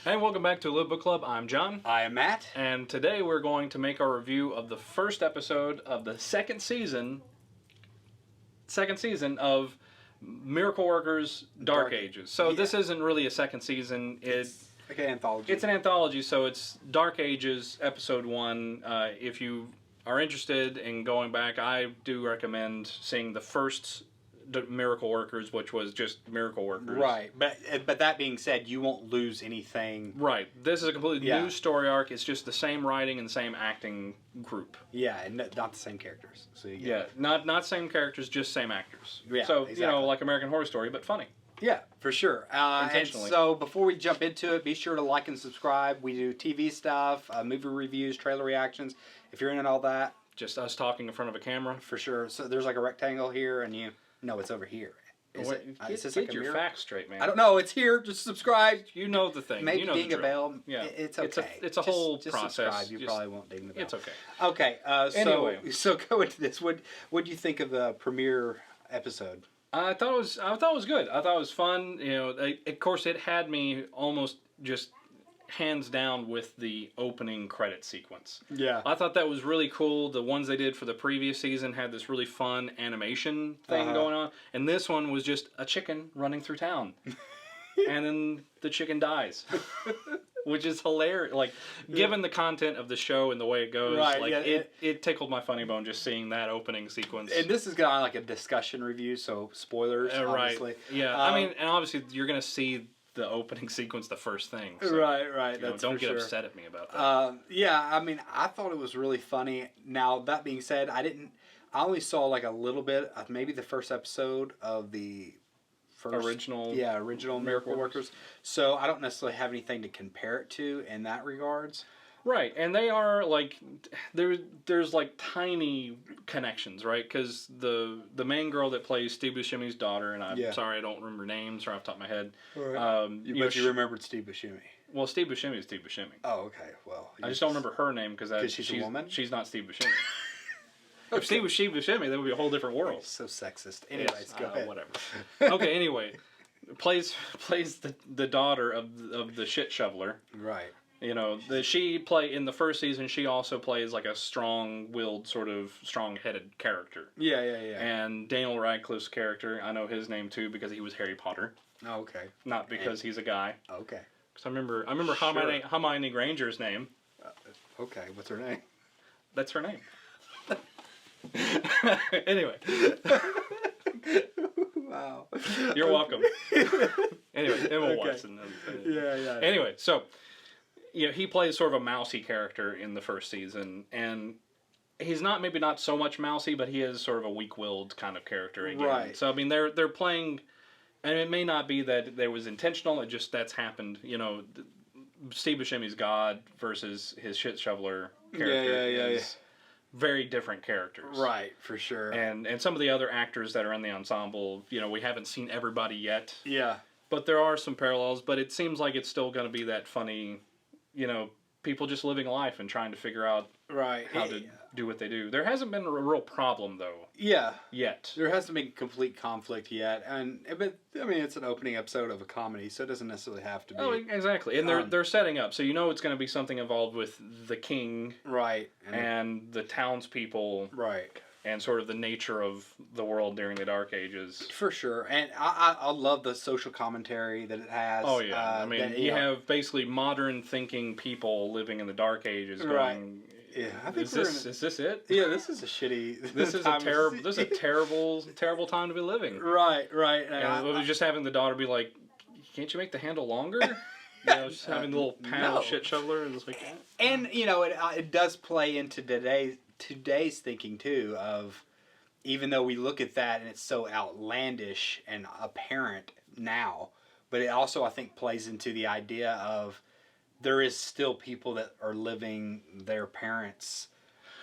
Hey, welcome back to Live Book Club. I'm John. I am Matt. And today we're going to make our review of the first episode of the second season of Miracle Workers Dark Ages. So this isn't really a second season. It's like an anthology. It's an anthology, so it's Dark Ages episode 1. If you are interested in going back, I do recommend seeing the first Miracle Workers, which was just Miracle Workers. Right, but that being said, you won't lose anything. Right. This is a completely new story arc. It's just the same writing and the same acting group. Yeah, and not the same characters. So not same characters, just same actors. Yeah, so exactly. like American Horror Story, but funny. Yeah, for sure. And Intentionally. so before we jump into it, be sure to like and subscribe. We do TV stuff, movie reviews, trailer reactions. If you're into all that, Just us talking in front of a camera. for sure. So there's like a rectangle here, and no, it's over here. Get your facts straight, man. I don't know. It's here. Just subscribe. You know the thing. Maybe you know ding the a drill. bell. Yeah. It's okay. It's a whole just process. Subscribe. You probably won't ding the bell. It's okay. Okay. Anyway. So go into this. What do you think of the premiere episode? I thought it was good. I thought it was fun. Of course, it had me almost just hands down with the opening credit sequence. Yeah. I thought that was really cool. The ones they did for the previous season had this really fun animation thing going on. And this one was just a chicken running through town. And then the chicken dies. Which is hilarious. Like, given the content of the show and the way it goes, it tickled my funny bone just seeing that opening sequence. And this is going to like a discussion review, so spoilers, obviously. Yeah, and obviously you're going to see the opening sequence the first thing. So, right. That's don't for get sure. upset at me about that. I thought it was really funny. Now, that being said, I only saw like a little bit of maybe the first episode of the first original Miracle Workers. So I don't necessarily have anything to compare it to in that regards. Right, and they are like there's like tiny connections, right? Because the main girl that plays Steve Buscemi's daughter, and I'm sorry I don't remember names right off the top of my head. Right. You remembered Steve Buscemi. Well, Steve Buscemi is Steve Buscemi. Oh, okay. Well, I just don't remember her name because she's a woman. She's not Steve Buscemi. If Steve was Steve Buscemi, that would be a whole different world. So sexist. Anyways, go ahead. Whatever. Okay. Anyway, plays the daughter of the shit shoveler. Right. In the first season, she also plays like a strong-willed, sort of strong-headed character. Yeah. And Daniel Radcliffe's character, I know his name too because he was Harry Potter. Oh, okay. Not because he's a guy. Okay. Because I remember Hermione Granger's name. Okay, what's her name? That's her name. Anyway. Wow. You're welcome. Anyway, Emma Watson. Yeah. Anyway, so he plays sort of a mousy character in the first season, and he's maybe not so much mousy, but he is sort of a weak-willed kind of character again. Right. So I mean, they're playing, and it may not be that it was intentional. It just that's happened. Steve Buscemi's God versus his shit shoveler character is very different characters. Right, for sure. And some of the other actors that are in the ensemble, we haven't seen everybody yet. Yeah. But there are some parallels, but it seems like it's still going to be that funny, people just living life and trying to figure out how to do what they do. There hasn't been a real problem, though. Yeah. Yet. There hasn't been complete conflict yet. But it's an opening episode of a comedy, so it doesn't necessarily have to be. Oh, exactly. And they're setting up, so it's going to be something involved with the king. Right. And the townspeople. Right. And sort of the nature of the world during the Dark Ages. For sure. And I love the social commentary that it has. Oh, yeah. You have basically modern thinking people living in the Dark Ages going... Right. Yeah, I think is this it? Yeah, this is a shitty. This is a terrible time to be living. Right. And it was just having the daughter be like, "Can't you make the handle longer?" Just having the little paddle shit shoveler, and it's like. And it does play into today's thinking too. Of even though we look at that and it's so outlandish and apparent now, but it also I think plays into the idea of. There is still people that are living their parents'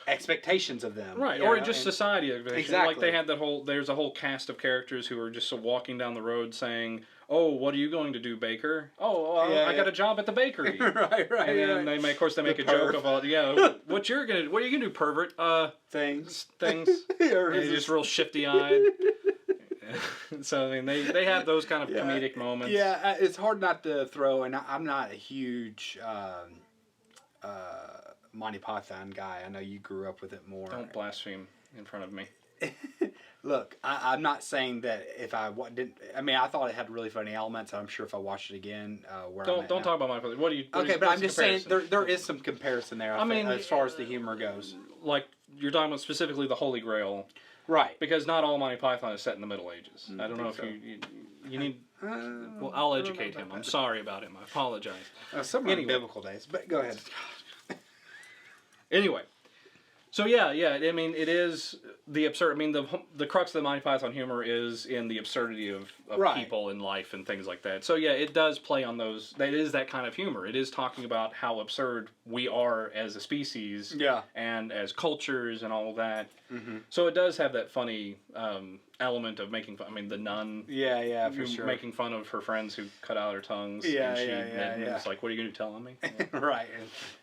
expectations of them. Right, or just society expectations. Exactly. Like they had there's a whole cast of characters who are just walking down the road saying, "Oh, what are you going to do, baker? Oh, I got a job at the bakery." right. And then they make a joke of all, what are you gonna do, pervert? Things. And he's just real shifty-eyed. So I mean, they have those kind of comedic moments. Yeah, it's hard not to throw, and I'm not a huge Monty Python guy. I know you grew up with it more. Don't blaspheme in front of me. Look, I'm not saying that if I didn't. I mean, I thought it had really funny elements. I'm sure if I watched it again, don't talk about Monty Python. What do you? Okay, but I'm just saying there is some comparison there. I mean, as far as the humor goes, like you're talking about specifically the Holy Grail, right? Because not all Monty Python is set in the Middle Ages. I don't know if you need. Well, I'll educate him. I'm sorry about him. I apologize. Some are biblical days, but go ahead. Anyway. So yeah. I mean, it is the absurd. I mean, the crux of the Monty Python humor is in the absurdity of people in life and things like that. So yeah, it does play on those. That is that kind of humor. It is talking about how absurd we are as a species, and as cultures and all of that. Mm-hmm. So it does have that funny element of making fun. I mean, the nun. Yeah, for sure. Making fun of her friends who cut out her tongues. Yeah. It's like, what are you going to tell on me? Right,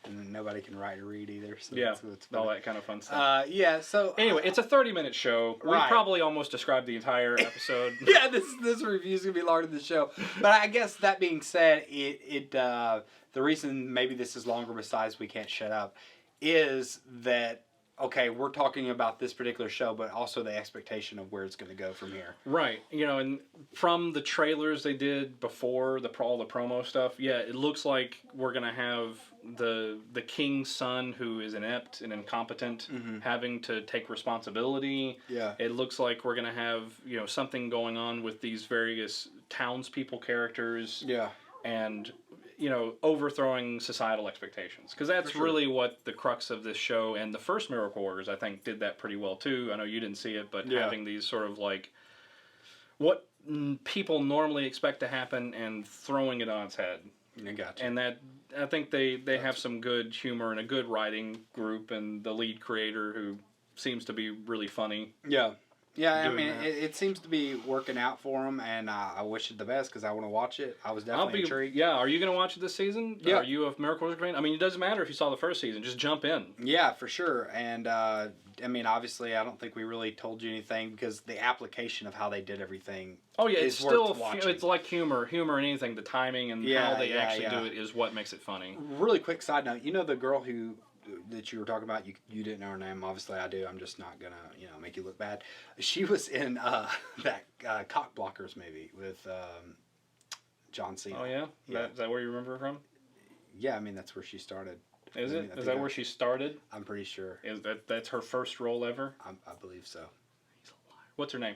and nobody can write or read either. So it's all that kind of fun stuff. So anyway, it's a 30-minute show. We probably almost described the entire episode. Yeah, this review is gonna be longer than the show. But I guess that being said, the reason maybe this is longer, besides we can't shut up, is that. Okay, we're talking about this particular show, but also the expectation of where it's going to go from here. Right. And from the trailers they did before all the promo stuff, it looks like we're going to have the king's son who is inept and incompetent having to take responsibility. Yeah. It looks like we're going to have, something going on with these various townspeople characters. Yeah. And overthrowing societal expectations. Because that's really what the crux of this show, and the first Miracle Workers, I think, did that pretty well, too. I know you didn't see it, but having these sort of, like, what people normally expect to happen and throwing it on its head. I gotcha. And that, I think they have some good humor and a good writing group, and the lead creator, who seems to be really funny. Yeah. Yeah, I mean, it seems to be working out for him, and I wish it the best because I want to watch it. I was definitely intrigued. Yeah, are you going to watch it this season? Yeah. Are you a Miracle Worker fan? I mean, it doesn't matter if you saw the first season. Just jump in. Yeah, for sure. And, I mean, obviously, I don't think we really told you anything because the application of how they did everything it's still it's like humor and anything. The timing and how they actually do it is what makes it funny. Really quick side note, the girl that you were talking about, you didn't know her name. Obviously, I do. I'm just not gonna make you look bad. She was in that Cock Blockers movie with John Cena. Oh yeah, is that where you remember her from? Yeah, I mean that's where she started. Is it? Is that where she started? I'm pretty sure. Is that's her first role ever? I believe so. He's a liar. What's her name?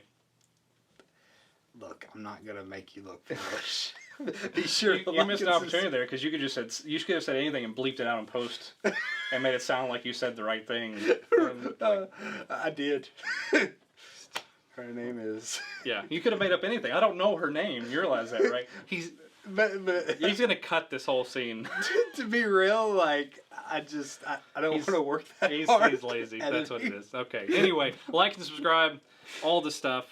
Look, I'm not gonna make you look foolish. Be sure you missed an opportunity there because you could have said anything and bleeped it out in post and made it sound like you said the right thing. I did. Her name is. Yeah, you could have made up anything. I don't know her name. You realize that, right? He's gonna cut this whole scene. To be real, like I don't want to work that hard. He's lazy. That's what it is. Okay. Anyway, like and subscribe, all the stuff.